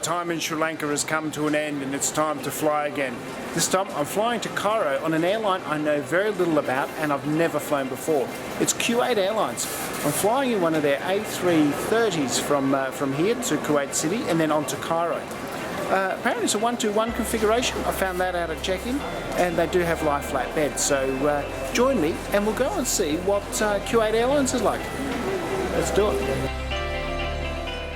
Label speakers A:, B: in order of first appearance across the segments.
A: time in Sri Lanka has come to an end and it's time to fly again. This time I'm flying to Cairo on an airline I know very little about and I've never flown before. It's Kuwait Airlines. I'm flying in one of their A330s from here to Kuwait City and then on to Cairo. Apparently it's a 1-2-1 configuration. I found that out at check-in, and they do have lie flat beds. So join me and we'll go and see what Kuwait Airlines is like. Let's do it.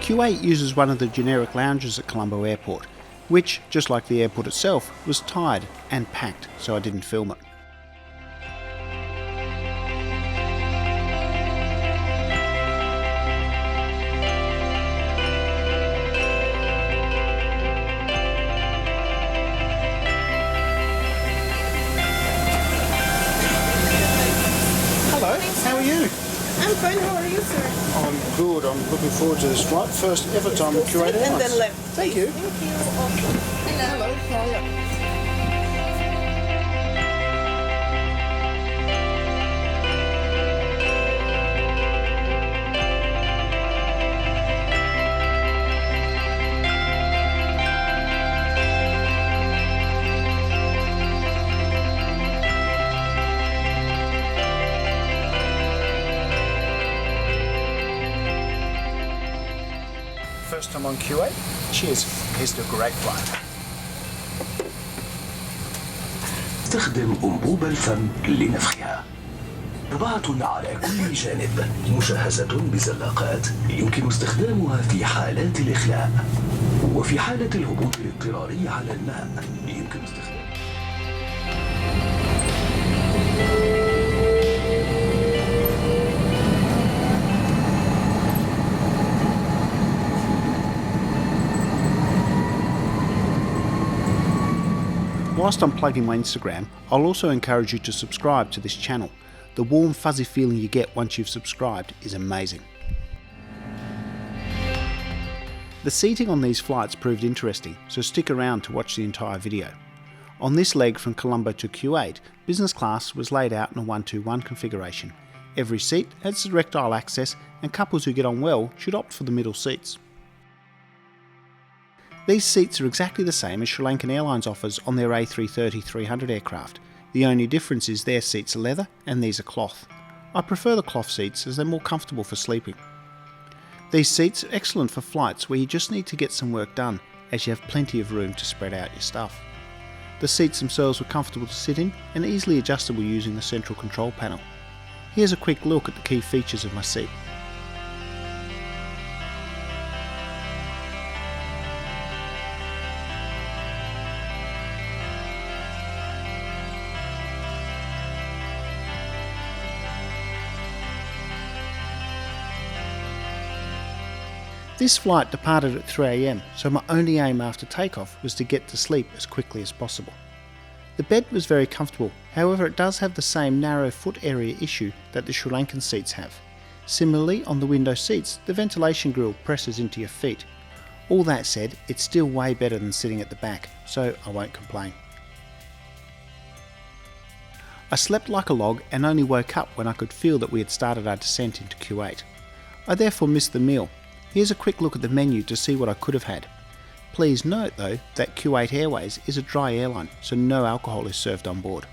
A: Kuwait uses one of the generic lounges at Colombo Airport, which, just like the airport itself, was tied and packed, so I didn't film it. How are you?
B: I'm fine, how are you, sir?
A: I'm good, I'm looking forward to this flight. First ever time with Kuwait Airlines.
B: And then left.
A: Thank you.
B: Thank you.
A: Hello, how are you? First time on Kuwait. Cheers. Here's to a great flight.
C: استخدم أنبوب الفم لنفخها. طباعة على كل جانب مجهزة بزلاقات يمكن استخدامها في حالات الإخلاء، وفي حالة الهبوط الاضطراري على الماء يمكن استخدام.
A: Whilst I'm plugging my Instagram, I'll also encourage you to subscribe to this channel. The warm fuzzy feeling you get once you've subscribed is amazing. The seating on these flights proved interesting, so stick around to watch the entire video. On this leg from Colombo to Kuwait, business class was laid out in a 1-2-1 configuration. Every seat has direct aisle access and couples who get on well should opt for the middle seats. These seats are exactly the same as Sri Lankan Airlines offers on their A330-300 aircraft. The only difference is their seats are leather and these are cloth. I prefer the cloth seats as they're more comfortable for sleeping. These seats are excellent for flights where you just need to get some work done, as you have plenty of room to spread out your stuff. The seats themselves were comfortable to sit in and easily adjustable using the central control panel. Here's a quick look at the key features of my seat. This flight departed at 3 AM, so my only aim after takeoff was to get to sleep as quickly as possible. The bed was very comfortable, however it does have the same narrow foot area issue that the Sri Lankan seats have. Similarly, on the window seats, the ventilation grille presses into your feet. All that said, it's still way better than sitting at the back, so I won't complain. I slept like a log and only woke up when I could feel that we had started our descent into Kuwait. I therefore missed the meal. Here's a quick look at the menu to see what I could have had. Please note though that Kuwait Airways is a dry airline, so no alcohol is served on board.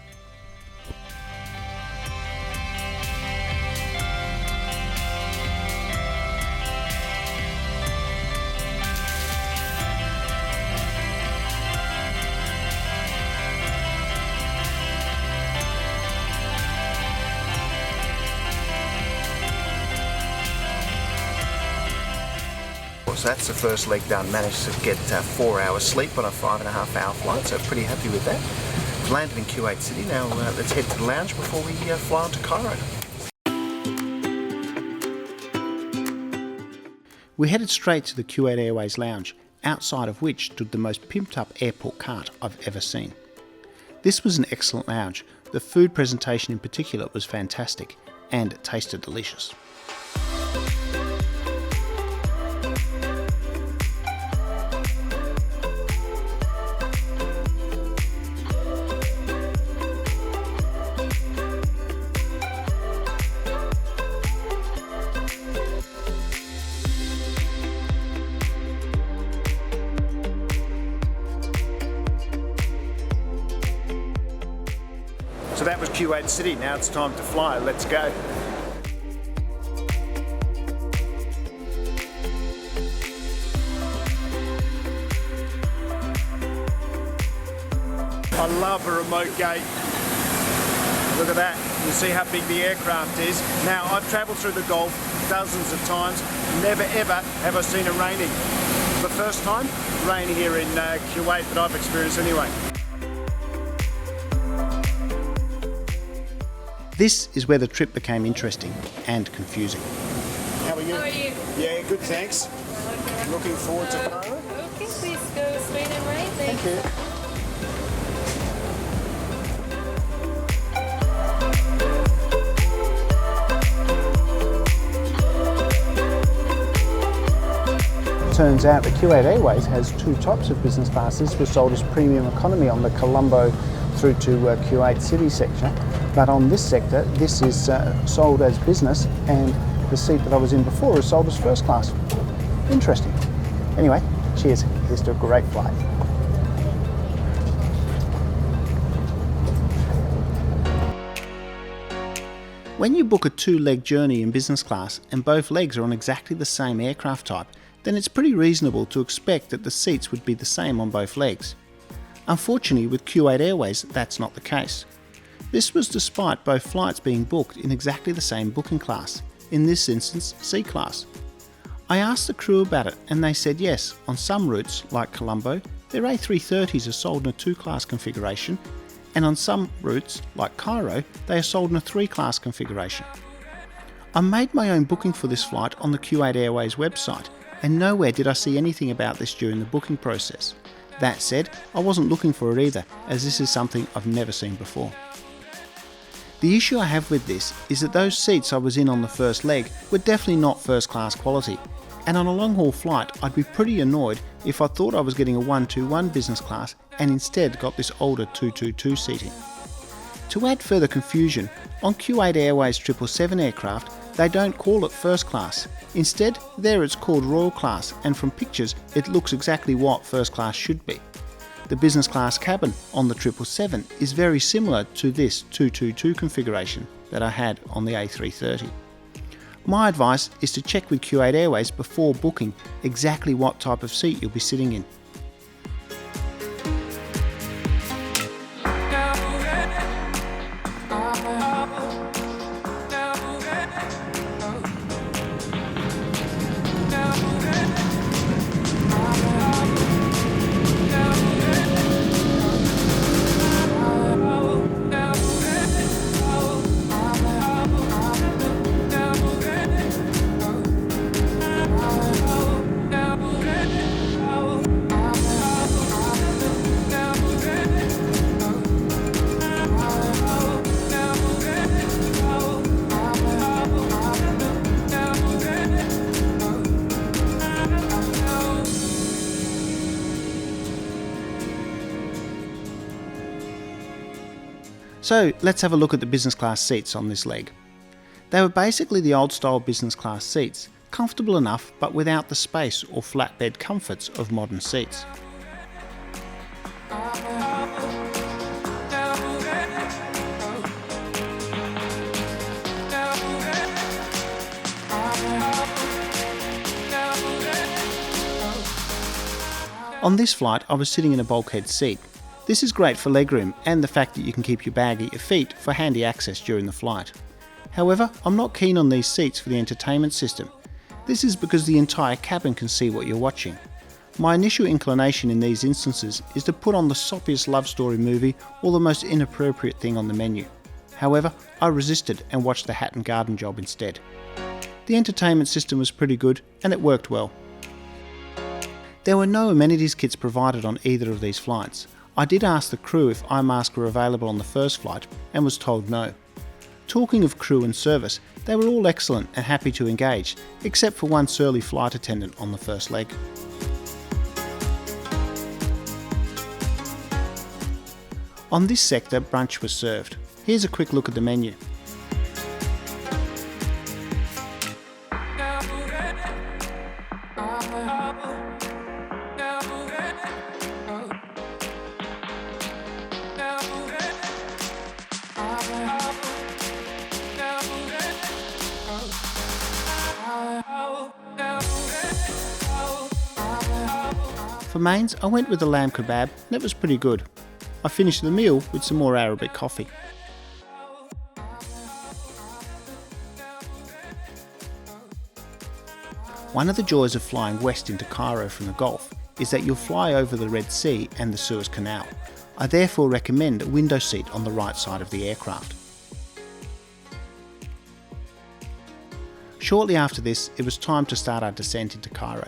A: So that's the first leg done. Managed to get 4 hours sleep on a 5.5 hour flight, so pretty happy with that. We've landed in Kuwait City. Now let's head to the lounge before we fly on to Cairo. We headed straight to the Kuwait Airways lounge, outside of which stood the most pimped up airport cart I've ever seen. This was an excellent lounge. The food presentation in particular was fantastic, and it tasted delicious. Kuwait City. Now it's time to fly. Let's go. I love a remote gate. Look at that. You see how big the aircraft is. Now, I've travelled through the Gulf dozens of times. Never ever have I seen it raining. The first time, rain here in Kuwait that I've experienced anyway. This is where the trip became interesting and confusing. How are you?
B: How are you?
A: Yeah, good, thanks.
B: Okay.
A: Looking forward to Cairo.
B: Okay, please go straight and right.
A: Thank you. Turns out that Kuwait Airways has two types of business classes. We're sold as premium economy on the Colombo through to Kuwait City sector, but on this sector this is sold as business, and the seat that I was in before is sold as first class. Interesting. Anyway, cheers. Here's to a great flight. When you book a two-leg journey in business class and both legs are on exactly the same aircraft type, then it's pretty reasonable to expect that the seats would be the same on both legs. Unfortunately, with Kuwait Airways, that's not the case. This was despite both flights being booked in exactly the same booking class, in this instance C class. I asked the crew about it and they said yes, on some routes, like Colombo, their A330s are sold in a 2-class configuration, and on some routes, like Cairo, they are sold in a 3-class configuration. I made my own booking for this flight on the Kuwait Airways website, and nowhere did I see anything about this during the booking process. That said, I wasn't looking for it either, as this is something I've never seen before. The issue I have with this is that those seats I was in on the first leg were definitely not first class quality, and on a long haul flight I'd be pretty annoyed if I thought I was getting a 121 business class and instead got this older 222 seating. To add further confusion, on Kuwait Airways 777 aircraft they don't call it first class. Instead, there it's called Royal Class, and from pictures it looks exactly what first class should be. The business class cabin on the 777 is very similar to this 222 configuration that I had on the A330. My advice is to check with Kuwait Airways before booking exactly what type of seat you'll be sitting in. So let's have a look at the business class seats on this leg. They were basically the old style business class seats, comfortable enough but without the space or flatbed comforts of modern seats. On this flight I was sitting in a bulkhead seat. This is great for legroom and the fact that you can keep your bag at your feet for handy access during the flight. However, I'm not keen on these seats for the entertainment system. This is because the entire cabin can see what you're watching. My initial inclination in these instances is to put on the soppiest love story movie or the most inappropriate thing on the menu. However, I resisted and watched the Hatton Garden Job instead. The entertainment system was pretty good and it worked well. There were no amenities kits provided on either of these flights. I did ask the crew if eye masks were available on the first flight and was told no. Talking of crew and service, they were all excellent and happy to engage, except for one surly flight attendant on the first leg. On this sector, brunch was served. Here's a quick look at the menu. For mains, I went with the lamb kebab and it was pretty good. I finished the meal with some more Arabic coffee. One of the joys of flying west into Cairo from the Gulf is that you'll fly over the Red Sea and the Suez Canal. I therefore recommend a window seat on the right side of the aircraft. Shortly after this, it was time to start our descent into Cairo.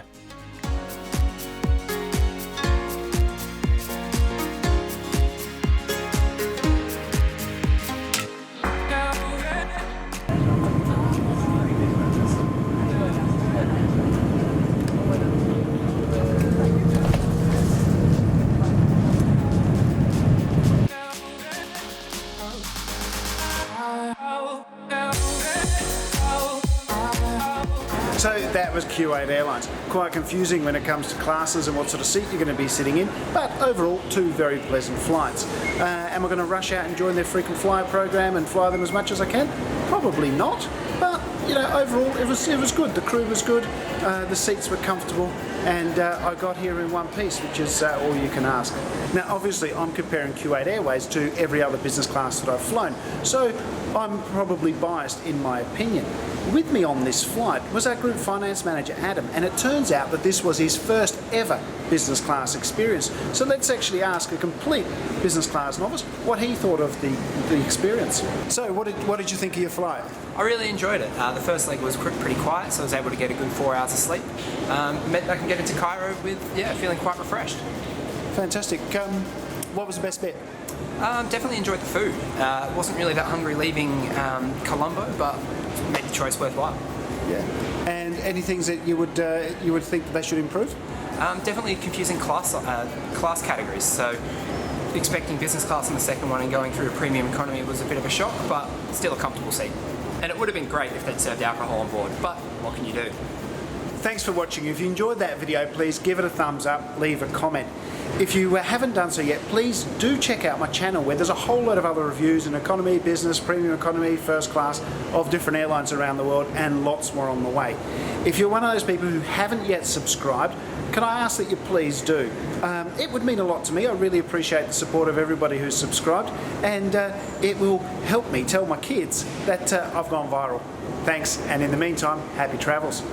A: So that was Kuwait Airlines. Quite confusing when it comes to classes and what sort of seat you're going to be sitting in, but overall 2 very pleasant flights. Am I going to rush out and join their frequent flyer program and fly them as much as I can? Probably not, but you know, overall it was good. The crew was good, the seats were comfortable, and I got here in one piece, which is all you can ask. Now obviously I'm comparing Kuwait Airways to every other business class that I've flown, so I'm probably biased in my opinion. With me on this flight was our group finance manager Adam, and it turns out that this was his first ever business class experience. So let's actually ask a complete business class novice what he thought of the experience. So what did you think of your flight?
D: I really enjoyed it. The first leg was pretty quiet, so I was able to get a good 4 hours of sleep. Meant I can get into Cairo with feeling quite refreshed.
A: Fantastic. What was the best bit?
D: Definitely enjoyed the food. Wasn't really that hungry leaving Colombo, but made the choice worthwhile.
A: Yeah. And any things that you would think that they should improve?
D: Definitely confusing class categories. So expecting business class in the second one and going through a premium economy was a bit of a shock, but still a comfortable seat. And it would have been great if they'd served alcohol on board, but what can you do?
A: Thanks for watching. If you enjoyed that video, please give it a thumbs up, leave a comment. If you haven't done so yet, please do check out my channel where there's a whole lot of other reviews in economy, business, premium economy, first class of different airlines around the world, and lots more on the way. If you're one of those people who haven't yet subscribed, can I ask that you please do? It would mean a lot to me. I really appreciate the support of everybody who's subscribed, and it will help me tell my kids that I've gone viral. Thanks, and in the meantime, happy travels.